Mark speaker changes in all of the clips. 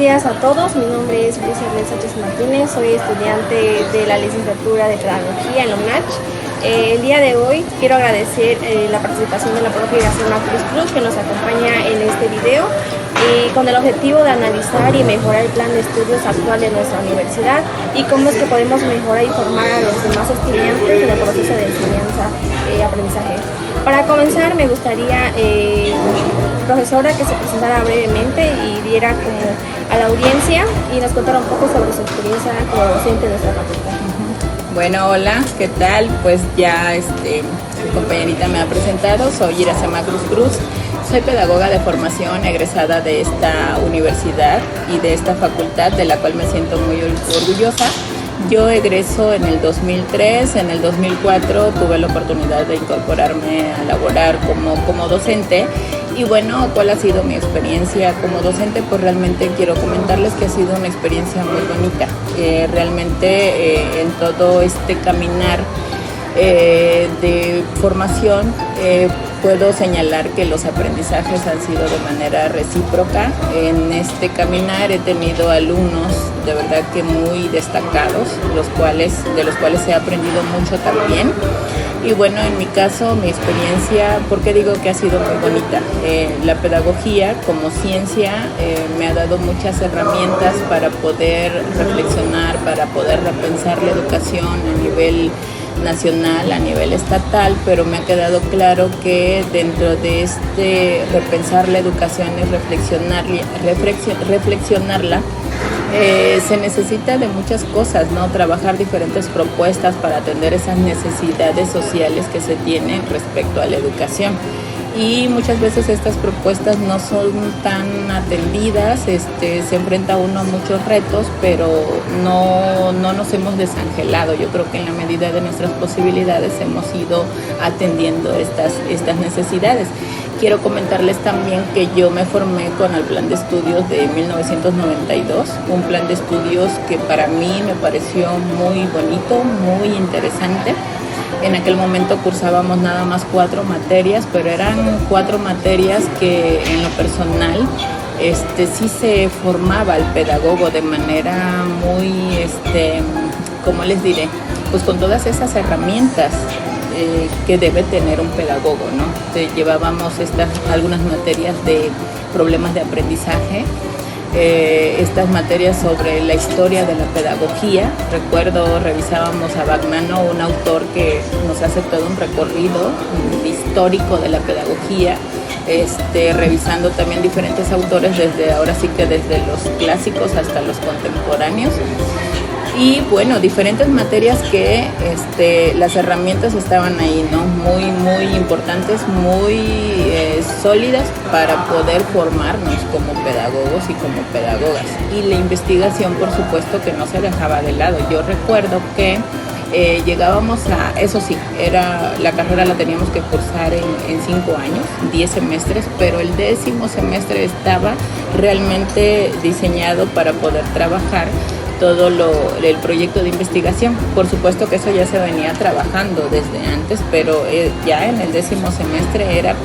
Speaker 1: días a todos, mi nombre es Luisa Sánchez Martínez, soy estudiante de la licenciatura de Pedagogía en la UNACH. El día de hoy quiero agradecer la participación de la profe Iracema Cruz que nos acompaña en este video con el objetivo de analizar y mejorar el plan de estudios actual de nuestra universidad y cómo es que podemos mejorar y formar a los demás estudiantes en el proceso de enseñanza y aprendizaje. Para comenzar me gustaría, profesora, que se presentara brevemente y diera como a la audiencia y nos contara un poco sobre su experiencia como docente de nuestra facultad.
Speaker 2: Bueno, hola, ¿qué tal? Pues ya mi compañerita me ha presentado, soy Iracema Cruz, soy pedagoga de formación egresada de esta universidad y de esta facultad, de la cual me siento muy orgullosa. Yo egreso en el 2003, en el 2004 tuve la oportunidad de incorporarme a laborar como docente. Y bueno, ¿cuál ha sido mi experiencia como docente? Pues realmente quiero comentarles que ha sido una experiencia muy bonita. Realmente en todo este caminar de formación puedo señalar que los aprendizajes han sido de manera recíproca. En este caminar he tenido alumnos de verdad que muy destacados, de los cuales he aprendido mucho también. Y bueno, en mi caso, mi experiencia, ¿por qué digo que ha sido muy bonita? La pedagogía como ciencia me ha dado muchas herramientas para poder reflexionar, para poder repensar la educación a nivel nacional, a nivel estatal, pero me ha quedado claro que dentro de repensar la educación y reflexionarla, se necesita de muchas cosas, ¿no? Trabajar diferentes propuestas para atender esas necesidades sociales que se tienen respecto a la educación. Y muchas veces estas propuestas no son tan atendidas, se enfrenta uno a muchos retos, pero no nos hemos desangelado. Yo creo que en la medida de nuestras posibilidades hemos ido atendiendo estas necesidades. Quiero comentarles también que yo me formé con el plan de estudios de 1992, un plan de estudios que para mí me pareció muy bonito, muy interesante. En aquel momento cursábamos nada más 4 materias, pero eran 4 materias que en lo personal sí se formaba el pedagogo de manera muy, ¿cómo les diré? Pues con todas esas herramientas que debe tener un pedagogo, ¿no? Llevábamos algunas materias de problemas de aprendizaje, estas materias sobre la historia de la pedagogía. Recuerdo, revisábamos a Bagnano, un autor que nos hace todo un recorrido histórico de la pedagogía, revisando también diferentes autores desde los clásicos hasta los contemporáneos. Y bueno, diferentes materias que las herramientas estaban ahí, ¿no? Muy, muy importantes, muy sólidas para poder formarnos como pedagogos y como pedagogas. Y la investigación, por supuesto, que no se dejaba de lado. Yo recuerdo que llegábamos eso sí, la carrera la teníamos que cursar en 5 años, 10 semestres, pero el 10º semestre estaba realmente diseñado para poder trabajar todo el proyecto de investigación. Por supuesto que eso ya se venía trabajando desde antes, pero ya en el 10º semestre era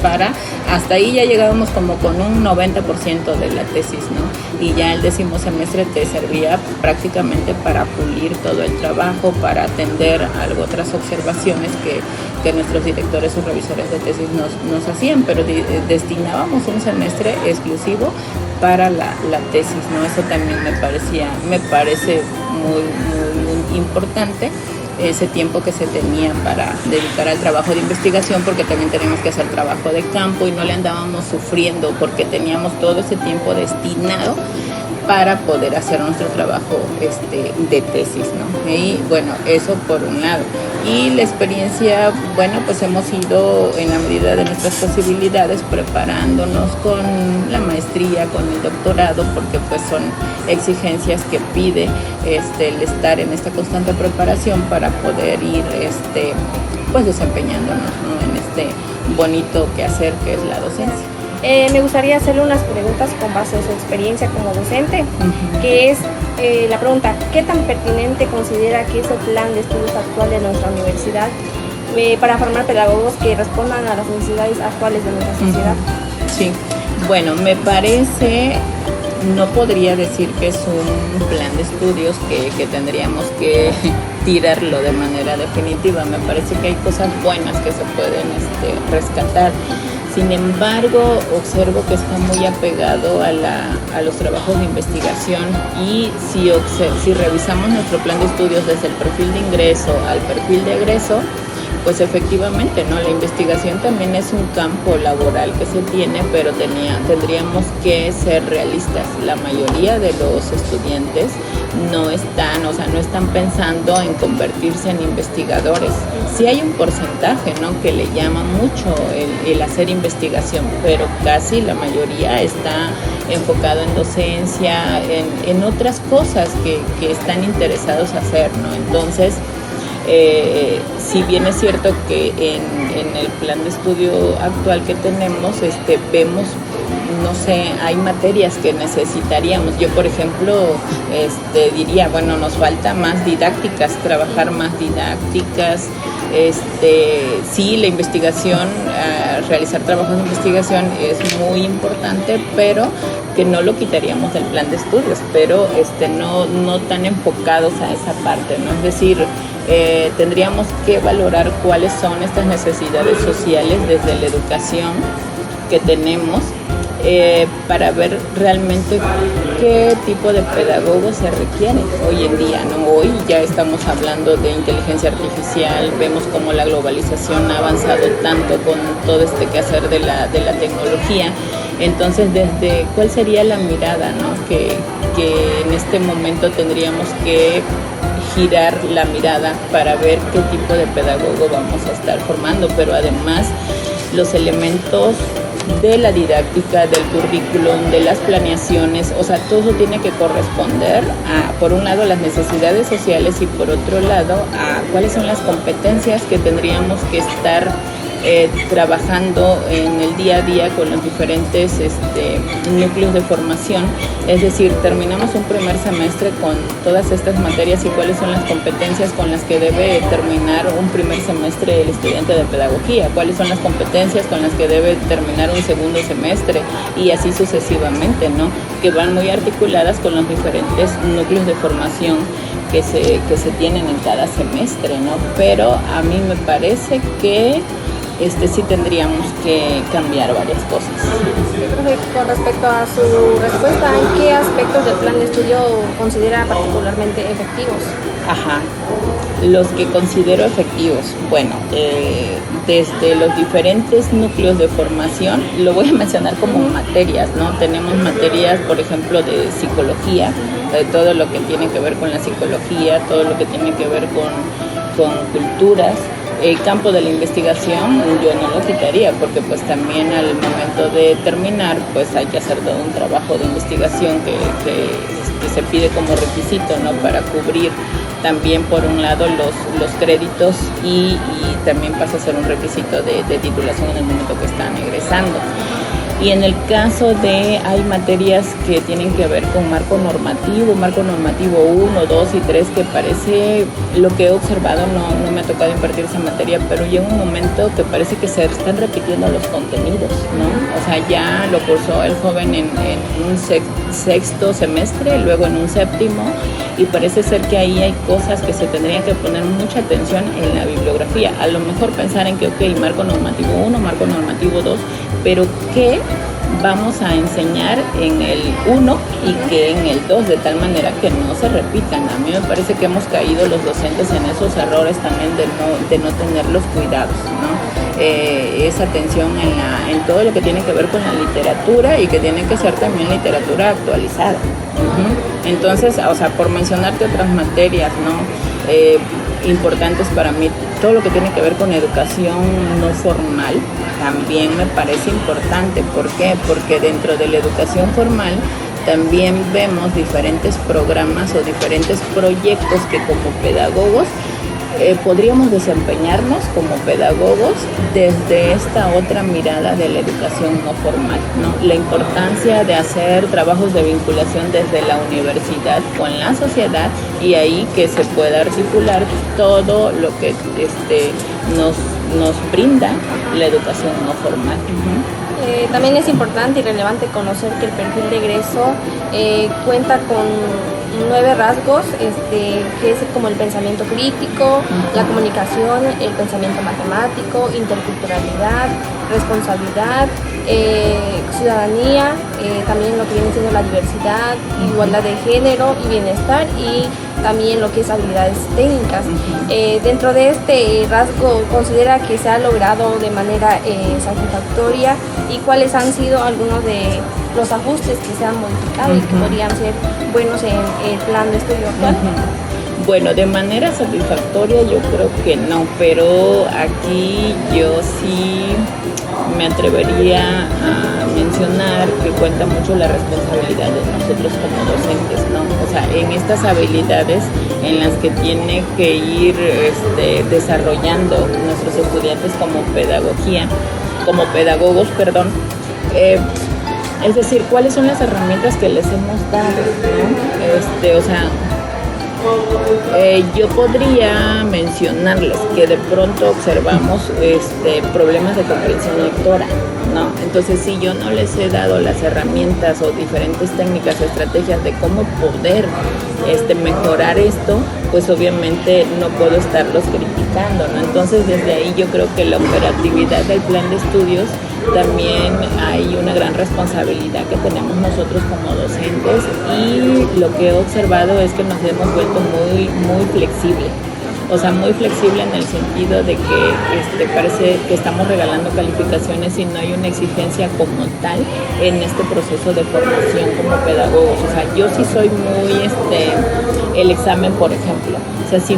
Speaker 2: hasta ahí ya llegábamos como con un 90% de la tesis, ¿no? Y ya el 10º semestre te servía prácticamente para pulir todo el trabajo, para atender otras observaciones que nuestros directores o revisores de tesis nos hacían, pero destinábamos un semestre exclusivo para la tesis, ¿no? Eso también me parece muy, muy importante, ese tiempo que se tenía para dedicar al trabajo de investigación, porque también teníamos que hacer trabajo de campo y no le andábamos sufriendo porque teníamos todo ese tiempo destinado para poder hacer nuestro trabajo de tesis, ¿no? Y bueno, eso por un lado. Y la experiencia, bueno, pues hemos ido en la medida de nuestras posibilidades preparándonos con la maestría, con el doctorado, porque pues son exigencias que pide el estar en esta constante preparación para poder ir pues desempeñándonos, ¿no? En este bonito quehacer que es la docencia.
Speaker 1: Me gustaría hacerle unas preguntas con base a su experiencia como docente, que es la pregunta: ¿qué tan pertinente considera que es el plan de estudios actual de nuestra universidad para formar pedagogos que respondan a las necesidades actuales de nuestra sociedad?
Speaker 2: Sí, bueno, me parece no podría decir que es un plan de estudios que tendríamos que tirarlo de manera definitiva. Me parece que hay cosas buenas que se pueden rescatar. Sin embargo, observo que está muy apegado a los trabajos de investigación, y si revisamos nuestro plan de estudios desde el perfil de ingreso al perfil de egreso, pues efectivamente, ¿no? La investigación también es un campo laboral que se tiene, pero tendríamos que ser realistas. La mayoría de los estudiantes no están pensando en convertirse en investigadores. Sí hay un porcentaje, ¿no?, que le llama mucho el hacer investigación, pero casi la mayoría está enfocado en docencia, en otras cosas que están interesados a hacer, ¿no? Entonces, si bien es cierto que en el plan de estudio actual que tenemos, vemos, no sé, hay materias que necesitaríamos. Yo, por ejemplo, diría, bueno, nos falta más didácticas, trabajar más didácticas. Sí, la investigación, realizar trabajos de investigación es muy importante, pero que no lo quitaríamos del plan de estudios, pero no tan enfocados a esa parte, ¿no? Es decir, tendríamos que valorar cuáles son estas necesidades sociales desde la educación que tenemos, para ver realmente qué tipo de pedagogos se requiere hoy en día, ¿no? Hoy ya estamos hablando de inteligencia artificial, vemos cómo la globalización ha avanzado tanto con todo este quehacer de la tecnología. Entonces, ¿cuál sería la mirada, ¿no?, que en este momento tendríamos que girar la mirada para ver qué tipo de pedagogo vamos a estar formando? Pero además, los elementos de la didáctica, del currículum, de las planeaciones, o sea, todo tiene que corresponder por un lado, a las necesidades sociales, y por otro lado, a cuáles son las competencias que tendríamos que estar trabajando en el día a día con los diferentes núcleos de formación. Es decir, terminamos un primer semestre con todas estas materias, y cuáles son las competencias con las que debe terminar un primer semestre el estudiante de pedagogía, cuáles son las competencias con las que debe terminar un segundo semestre, y así sucesivamente, ¿no?, que van muy articuladas con los diferentes núcleos de formación que se tienen en cada semestre, ¿no? Pero a mí me parece que sí tendríamos que cambiar varias cosas.
Speaker 1: Con respecto a su respuesta, ¿en qué aspectos del plan de estudio considera particularmente efectivos?
Speaker 2: Ajá, los que considero efectivos, bueno, desde los diferentes núcleos de formación, lo voy a mencionar como materias, ¿no? Tenemos materias, por ejemplo, de psicología, de todo lo que tiene que ver con la psicología, todo lo que tiene que ver con culturas. El campo de la investigación yo no lo quitaría, porque pues también al momento de terminar pues hay que hacer todo un trabajo de investigación que se pide como requisito, ¿no?, para cubrir también por un lado los créditos, y también pasa a ser un requisito de titulación en el momento que están egresando. Y en el caso hay materias que tienen que ver con marco normativo 1, 2 y 3, que parece, lo que he observado, no me ha tocado impartir esa materia, pero llega un momento que parece que se están repitiendo los contenidos, ¿no? O sea, ya lo cursó el joven en un sexto semestre, luego en un séptimo, y parece ser que ahí hay cosas que se tendrían que poner mucha atención en la bibliografía. A lo mejor pensar en que, ok, marco normativo 1, marco normativo 2, pero ¿qué vamos a enseñar en el 1 y que en el 2, de tal manera que no se repitan? A mí me parece que hemos caído los docentes en esos errores también de no tener los cuidados, ¿no? Esa atención en todo lo que tiene que ver con la literatura, y que tiene que ser también literatura actualizada. Entonces, o sea, por mencionarte otras materias, ¿no?, importantes para mí, todo lo que tiene que ver con educación no formal también me parece importante. ¿Por qué? Porque dentro de la educación formal también vemos diferentes programas o diferentes proyectos que como pedagogos podríamos desempeñarnos como pedagogos desde esta otra mirada de la educación no formal, ¿no? La importancia de hacer trabajos de vinculación desde la universidad con la sociedad, y ahí que se pueda articular todo lo que nos brinda la educación no formal.
Speaker 1: También es importante y relevante conocer que el perfil de egreso cuenta con 9 rasgos, que es como el pensamiento crítico, la comunicación, el pensamiento matemático, interculturalidad, responsabilidad, ciudadanía, también lo que viene siendo la diversidad, igualdad de género y bienestar, y también lo que es habilidades técnicas. Dentro de este rasgo, considera que se ha logrado de manera satisfactoria, y cuáles han sido algunos de los ajustes que se han modificado y que podrían ser buenos en el plan de estudio actual.
Speaker 2: Bueno, de manera satisfactoria yo creo que no, pero aquí yo sí me atrevería a mencionar que cuenta mucho la responsabilidad de nosotros como docentes, ¿no? O sea, en estas habilidades en las que tiene que ir desarrollando nuestros estudiantes como pedagogos, perdón. Es decir, ¿cuáles son las herramientas que les hemos dado, ¿no? O sea, yo podría mencionarles que de pronto observamos problemas de comprensión lectora, ¿no? Entonces, si yo no les he dado las herramientas o diferentes técnicas o estrategias de cómo poder mejorar esto, pues obviamente no puedo estarlos criticando, ¿no? Entonces, desde ahí yo creo que la operatividad del plan de estudios también hay una gran responsabilidad que tenemos nosotros como docentes, y lo que he observado es que nos hemos vuelto muy flexibles. O sea, muy flexible en el sentido de que parece que estamos regalando calificaciones y no hay una exigencia como tal en este proceso de formación como pedagogos. O sea, yo sí soy muy el examen, por ejemplo. O sea, si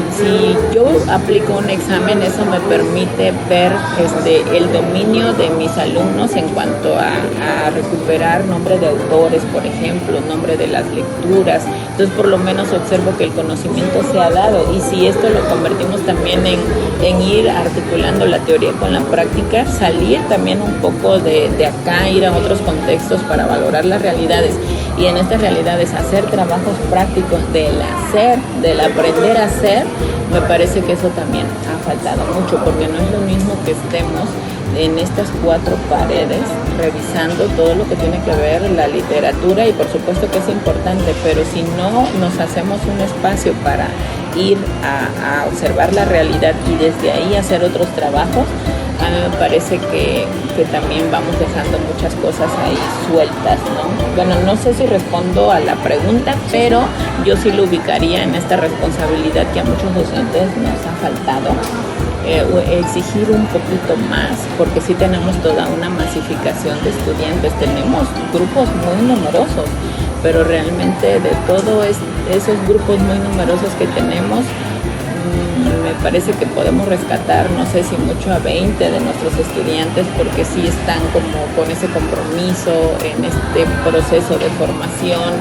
Speaker 2: yo aplico un examen, eso me permite ver el dominio de mis alumnos en cuanto a recuperar nombre de autores, por ejemplo, nombre de las lecturas. Entonces, por lo menos observo que el conocimiento se ha dado, y si esto lo convertimos también en ir articulando la teoría con la práctica, salir también un poco de acá, ir a otros contextos para valorar las realidades, y en estas realidades hacer trabajos prácticos del hacer, del aprender a hacer, me parece que eso también ha faltado mucho, porque no es lo mismo que estemos en estas 4 paredes revisando todo lo que tiene que ver la literatura, y por supuesto que es importante, pero si no nos hacemos un espacio para ir a observar la realidad y desde ahí hacer otros trabajos, a mí me parece que también vamos dejando muchas cosas ahí sueltas, ¿no? Bueno, no sé si respondo a la pregunta, pero yo sí lo ubicaría en esta responsabilidad que a muchos docentes nos ha faltado. Exigir un poquito más, porque sí tenemos toda una masificación de estudiantes, tenemos grupos muy numerosos, pero realmente de todos esos grupos muy numerosos que tenemos, me parece que podemos rescatar, no sé si mucho, a 20 de nuestros estudiantes, porque sí están como con ese compromiso en este proceso de formación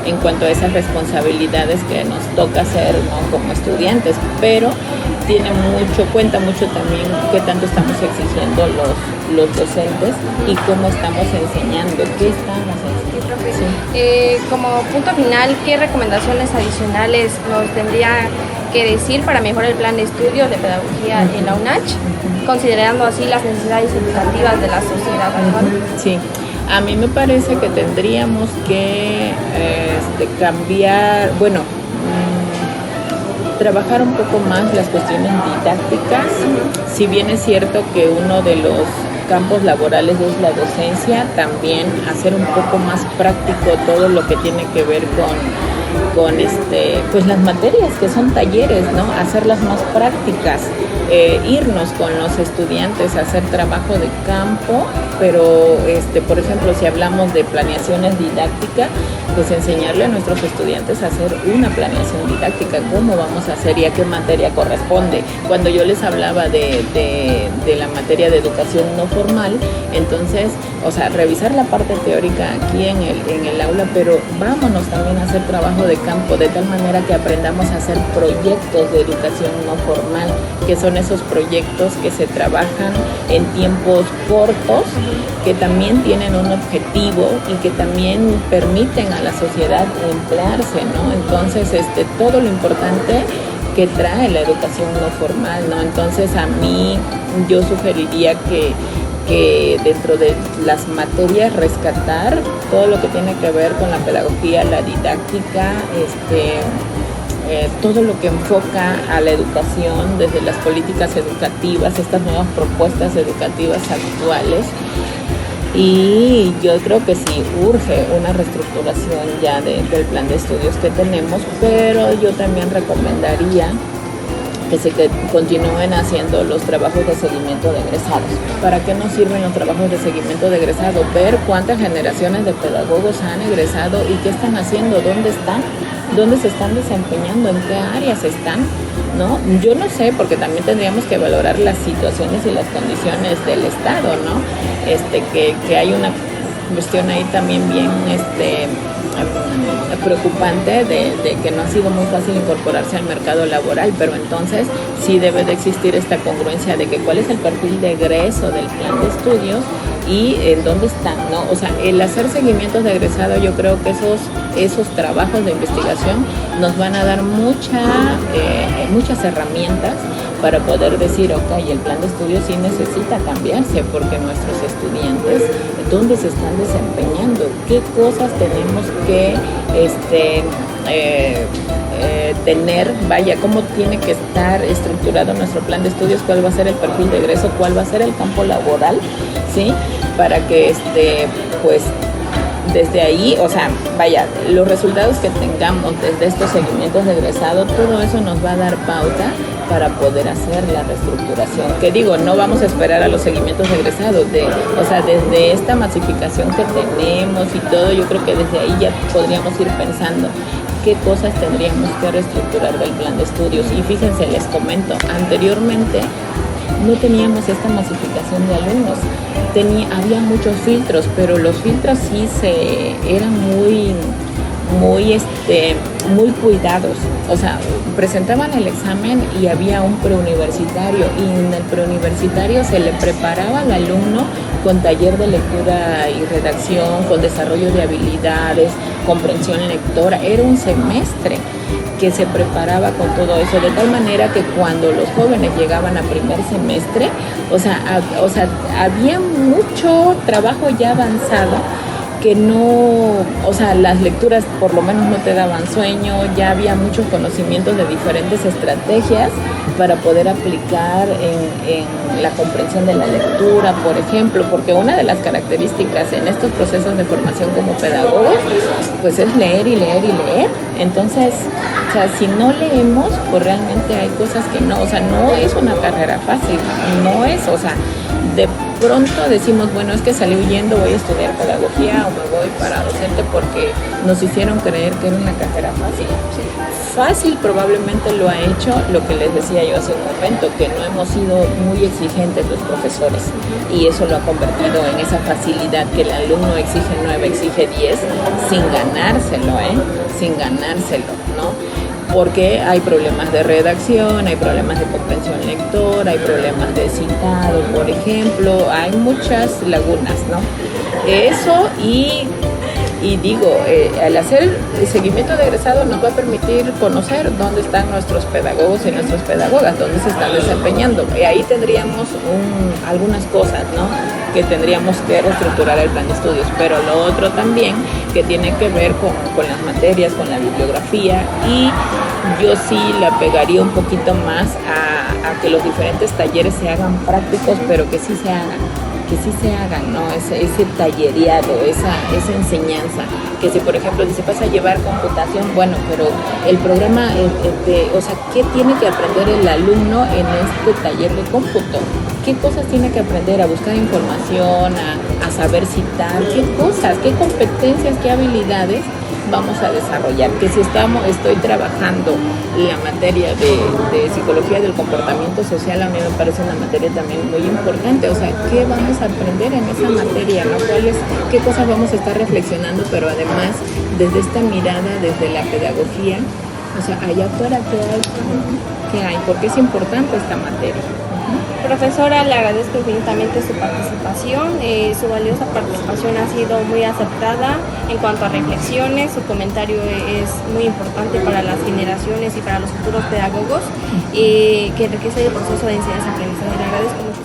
Speaker 2: en cuanto a esas responsabilidades que nos toca hacer, ¿no?, como estudiantes, pero cuenta mucho también qué tanto estamos exigiendo los docentes y cómo estamos enseñando, qué estamos enseñando.
Speaker 1: Sí. Como punto final, ¿qué recomendaciones adicionales nos tendría que decir para mejorar el plan de estudio de pedagogía en la UNACH, considerando así las necesidades educativas de la sociedad actual?
Speaker 2: Sí, a mí me parece que tendríamos que cambiar, trabajar un poco más las cuestiones didácticas. Si bien es cierto que uno de los campos laborales es la docencia, también hacer un poco más práctico todo lo que tiene que ver con pues las materias que son talleres, ¿no? Hacerlas más prácticas, irnos con los estudiantes a hacer trabajo de campo, pero por ejemplo, si hablamos de planeaciones didácticas, pues enseñarle a nuestros estudiantes a hacer una planeación didáctica, cómo vamos a hacer y a qué materia corresponde. Cuando yo les hablaba de la materia de educación no formal, entonces, o sea, revisar la parte teórica aquí en el aula, pero vámonos también a hacer trabajo de campo, de tal manera que aprendamos a hacer proyectos de educación no formal, que son esos proyectos que se trabajan en tiempos cortos, que también tienen un objetivo y que también permiten a la sociedad emplearse, ¿no? Entonces, todo lo importante que trae la educación no formal, ¿no? Entonces, a mí yo sugeriría que que dentro de las materias rescatar todo lo que tiene que ver con la pedagogía, la didáctica, todo lo que enfoca a la educación desde las políticas educativas, estas nuevas propuestas educativas actuales. Y yo creo que sí urge una reestructuración ya del plan de estudios que tenemos, pero yo también recomendaría que se continúen haciendo los trabajos de seguimiento de egresados. ¿Para qué nos sirven los trabajos de seguimiento de egresados? Ver cuántas generaciones de pedagogos han egresado y qué están haciendo, dónde están, dónde se están desempeñando, en qué áreas están, ¿no? Yo no sé, porque también tendríamos que valorar las situaciones y las condiciones del Estado, ¿no? Que hay una cuestión ahí también bien preocupante de que no ha sido muy fácil incorporarse al mercado laboral, pero entonces sí debe de existir esta congruencia de que cuál es el perfil de egreso del plan de estudios y en dónde están, ¿no? O sea, el hacer seguimientos de egresado, yo creo que esos trabajos de investigación nos van a dar muchas herramientas para poder decir, ok, el plan de estudios sí necesita cambiarse porque nuestros estudiantes, ¿dónde se están desempeñando? ¿Qué cosas tenemos que tener? Vaya, ¿cómo tiene que estar estructurado nuestro plan de estudios? ¿Cuál va a ser el perfil de egreso? ¿Cuál va a ser el campo laboral? ¿Sí? Para que, pues, desde ahí, o sea, vaya, los resultados que tengamos desde estos seguimientos de egresado, todo eso nos va a dar pauta para poder hacer la reestructuración. Que digo, no vamos a esperar a los seguimientos de egresado, o sea, desde esta masificación que tenemos y todo, yo creo que desde ahí ya podríamos ir pensando qué cosas tendríamos que reestructurar del plan de estudios. Y fíjense, les comento, anteriormente no teníamos esta masificación de alumnos. Había muchos filtros, pero los filtros sí eran muy cuidados. O sea, presentaban el examen y había un preuniversitario, y en el preuniversitario se le preparaba al alumno con taller de lectura y redacción, con desarrollo de habilidades, comprensión lectora. Era un semestre que se preparaba con todo eso, de tal manera que cuando los jóvenes llegaban a primer semestre, o sea, había mucho trabajo ya avanzado que no, o sea, las lecturas por lo menos no te daban sueño, ya había muchos conocimientos de diferentes estrategias para poder aplicar en la comprensión de la lectura, por ejemplo, porque una de las características en estos procesos de formación como pedagogos, pues es leer y leer y leer. Entonces, o sea, si no leemos, pues realmente hay cosas que no, o sea, no es una carrera fácil, no es, o sea, de pronto decimos, bueno, es que salí huyendo, voy a estudiar pedagogía o me voy para docente porque nos hicieron creer que era una carrera fácil. Sí. Fácil probablemente lo ha hecho lo que les decía yo hace un momento, que no hemos sido muy exigentes los profesores, y eso lo ha convertido en esa facilidad que el alumno exige 9, exige 10 sin ganárselo, ¿no? Porque hay problemas de redacción, hay problemas de comprensión lectora, hay problemas de citado, por ejemplo, hay muchas lagunas, ¿no? Eso y digo, al hacer el seguimiento de egresado nos va a permitir conocer dónde están nuestros pedagogos y nuestras pedagogas, dónde se están desempeñando. Y ahí tendríamos algunas cosas, ¿no?, que tendríamos que reestructurar el plan de estudios. Pero lo otro también que tiene que ver con las materias, con la bibliografía, y yo sí le pegaría un poquito más a que los diferentes talleres se hagan prácticos, pero que sí se hagan, ¿no? Ese tallereado, esa enseñanza, que si por ejemplo dice vas a llevar computación, bueno, pero el programa, o sea, ¿qué tiene que aprender el alumno en este taller de cómputo? ¿Qué cosas tiene que aprender? A buscar información, a saber citar, qué cosas, qué competencias, qué habilidades vamos a desarrollar. Que si estoy trabajando la materia de psicología del comportamiento social, a mí me parece una materia también muy importante. O sea, ¿qué vamos a aprender en esa materia, ¿no? ¿Qué cosas vamos a estar reflexionando? Pero además, desde esta mirada, desde la pedagogía, o sea, allá afuera, ¿qué hay? ¿Por qué es importante esta materia?
Speaker 1: Profesora, le agradezco infinitamente su participación. Su valiosa participación ha sido muy aceptada en cuanto a reflexiones. Su comentario es muy importante para las generaciones y para los futuros pedagogos que enriquece el proceso de enseñanza-aprendizaje. Le agradezco mucho.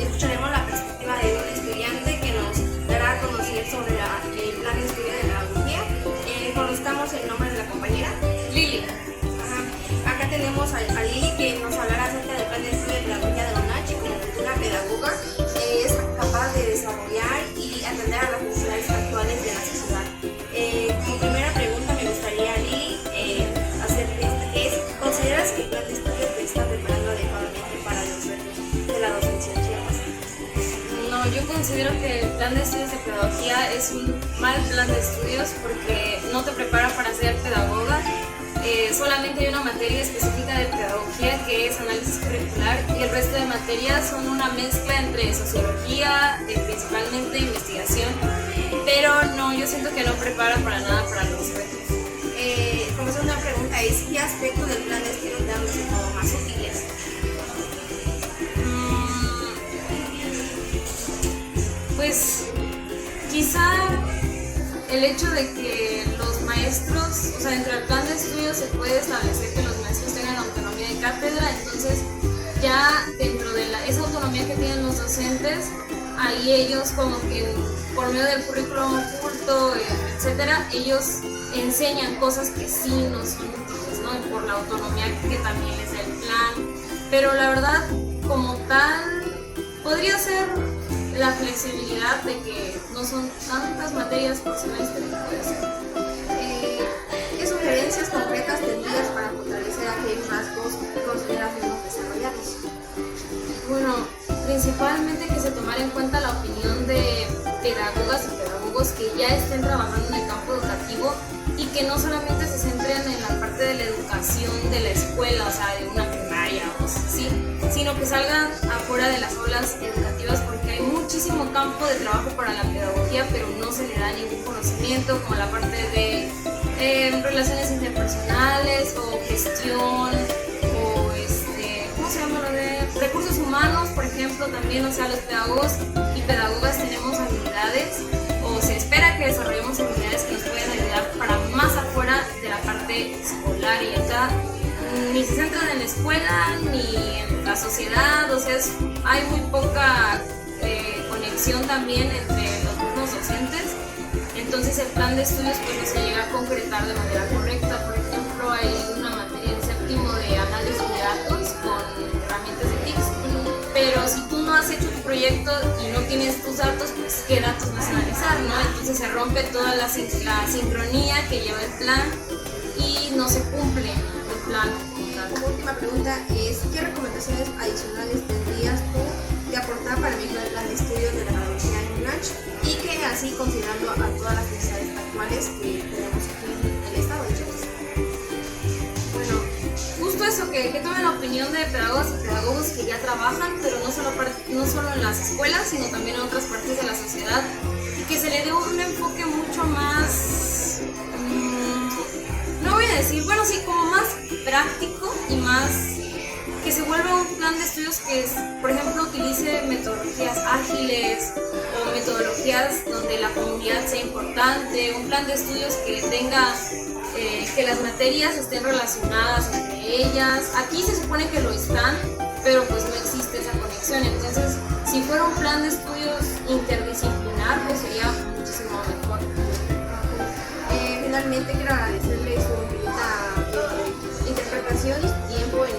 Speaker 1: Escucharemos la perspectiva de
Speaker 3: Lili.
Speaker 1: Ajá. Acá tenemos a Lili que nos hablará acerca del plan de estudio de pedagogía de la UNACH como futura pedagoga. Es capaz de desarrollar y atender a las necesidades actuales de la sociedad. Como primera pregunta me gustaría, Lili, hacerte esta, que es, ¿consideras que el plan de estudio te está preparando adecuadamente para los retos de la docencia en Chiapas?
Speaker 3: No, yo considero que el plan de estudios de pedagogía es un mal plan de estudios porque no te prepara para ser pedagoga. Solamente hay una materia específica de pedagogía que es análisis curricular y el resto de materias son una mezcla entre sociología, principalmente investigación, pero no, yo siento que no prepara para nada para los retos.
Speaker 1: Como segunda pregunta es, ¿qué aspecto del plan de estudio te han resultado más útiles?
Speaker 3: Pues quizá el hecho de que los maestros, o sea, dentro del plan de estudio se puede establecer que los maestros tengan autonomía de cátedra, entonces ya dentro de esa autonomía que tienen los docentes, ahí ellos como que por medio del currículum oculto, etcétera, ellos enseñan cosas que sí no son útiles, ¿no? Por la autonomía que también les da el plan, pero la verdad, como tal, podría ser la flexibilidad de que no son tantas materias por semestre que puede ser.
Speaker 1: ¿Qué sugerencias concretas tendrías para fortalecer aquellos rasgos que consideras menos desarrollados?
Speaker 3: Bueno, principalmente que se tomara en cuenta la opinión de pedagogas y pedagogos que ya estén trabajando en el campo educativo y que no solamente se centren en la parte de la educación de la escuela, o sea, de una primaria o cosas así, sino que salgan afuera de las aulas educativas porque hay muchísimo campo de trabajo para la pedagogía, pero no se le da ningún conocimiento, como la parte de relaciones interpersonales o gestión o ¿cómo se llama? Lo de recursos humanos, por ejemplo, también, o sea, los pedagogos y pedagogas tenemos habilidades o se espera que desarrollemos habilidades que nos pueden ayudar para más afuera de la parte escolar y acá ni se centran en la escuela ni en la sociedad, o sea, hay muy poca conexión también entre los mismos docentes, entonces el plan de estudios pues no se llega a concretar de manera correcta. Por ejemplo, hay una materia en séptimo de análisis de datos con herramientas de TICS, pero si tú no has hecho tu proyecto y no tienes tus datos, pues qué datos vas a analizar, ¿no? Entonces se rompe toda la sincronía que lleva el plan y no se cumple el plan.
Speaker 1: Como última pregunta es, ¿qué recomendaciones adicionales tendrías tú de aportar para mejorar el plan de estudios de la pedagogía en UNACH y que así considerando a todas las necesidades actuales que tenemos aquí en el estado de Chiapas?
Speaker 3: Bueno, justo eso, que tomen la opinión de pedagogos y pedagogos que ya trabajan, pero no solo en las escuelas, sino también en otras partes de la sociedad, y que se le dé un enfoque mucho más, no voy a decir, bueno, sí, como más práctico y más que se vuelva un plan de estudios que, por ejemplo, utilice metodologías ágiles o metodologías donde la comunidad sea importante, un plan de estudios que tenga que las materias estén relacionadas entre ellas. Aquí se supone que lo están, pero pues no existe esa conexión. Entonces, si fuera un plan de estudios interdisciplinar, pues sería muchísimo mejor.
Speaker 1: Finalmente quiero agradecerles su infinita interpretación y su tiempo en